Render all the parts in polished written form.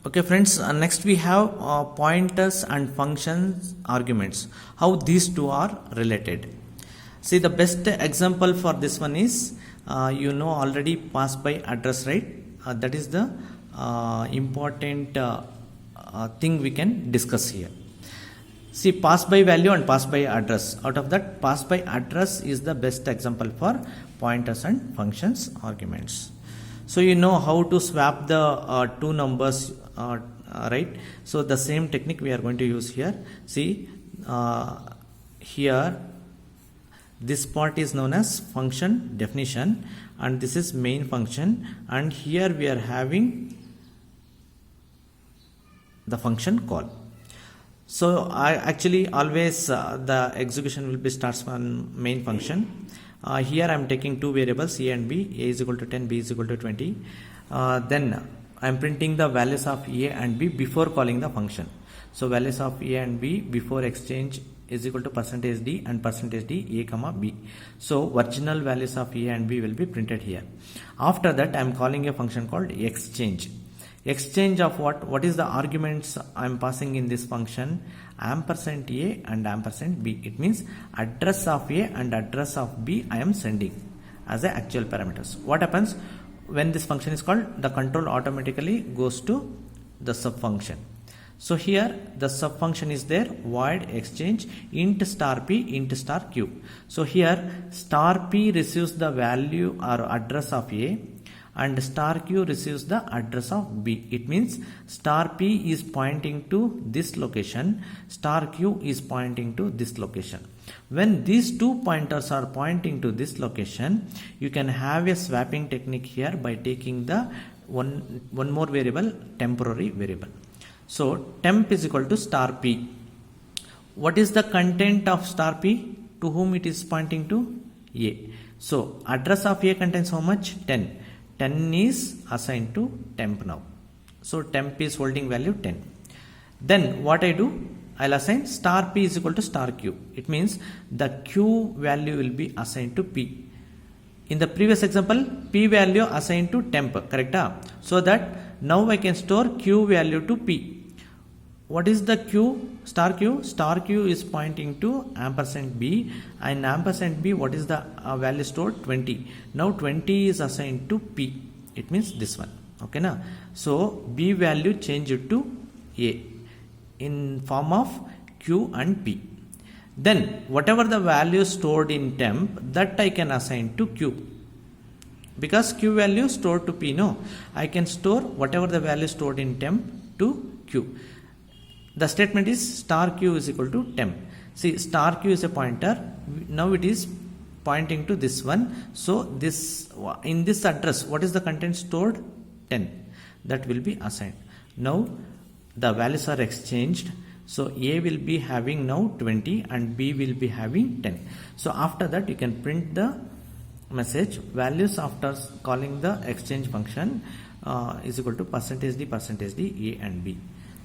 Okay friends, next we have pointers and functions arguments, how these two are related. See, the best example for this one is already pass by address, right? That is the important thing we can discuss here. See, pass by value and pass by address. Out of that, pass by address is the best example for pointers and functions arguments. So you know how to swap the two numbers, right? So the same technique we are going to use here. See, here this part is known as function definition and this is main function, and here we are having the function call. So I actually always the execution will be starts from main function. Here I am taking two variables a and b. A is equal to 10, b is equal to 20. Then I am printing the values of a and b before calling the function. So values of a and b before exchange is equal to %d and %d a comma b. So original values of a and b will be printed here. After that I am calling a function called exchange. Exchange of what is the arguments I am passing in this function? Ampersand a and ampersand b. It means address of a and address of b I am sending as a actual parameters. What happens when this function is called? The control automatically goes to the sub function. So here the sub function is there, void exchange int star p int star q. So here star p receives the value or address of a and star q receives the address of b. It means star p is pointing to this location, star q is pointing to this location. When these two pointers are pointing to this location, you can have a swapping technique here by taking the one more variable, temporary variable. So temp is equal to star p. What is the content of star p? To whom it is pointing to? A. So address of a contains how much? 10. 10 is assigned to temp now. So temp is holding value 10. Then what I do? I'll assign star p is equal to star q. It means the q value will be assigned to p. In the previous example, p value assigned to temp, correct? So that now I can store q value to p. What is the q? Star q? Star q is pointing to ampersand b, and ampersand b, what is the value stored? 20. Now 20 is assigned to p. It means this one. Okay na? So b value changed to a in form of q and p. Then whatever the value stored in temp, that I can assign to q. Because q value stored to p, no, I can store whatever the value stored in temp to q. The statement is star q is equal to temp. See, star q is a pointer. Now it is pointing to this one. So this, in this address, what is the content stored? 10. That will be assigned. Now the values are exchanged. So a will be having now 20 and b will be having 10. So after that you can print the message values after calling the exchange function is equal to %d, a and b.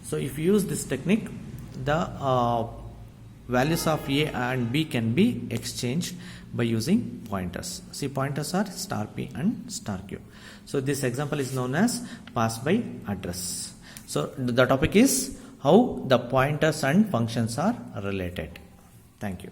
So if you use this technique, the values of a and b can be exchanged by using pointers. See, pointers are star p and star q. So this example is known as pass by address. So the topic is how the pointers and functions are related. Thank you.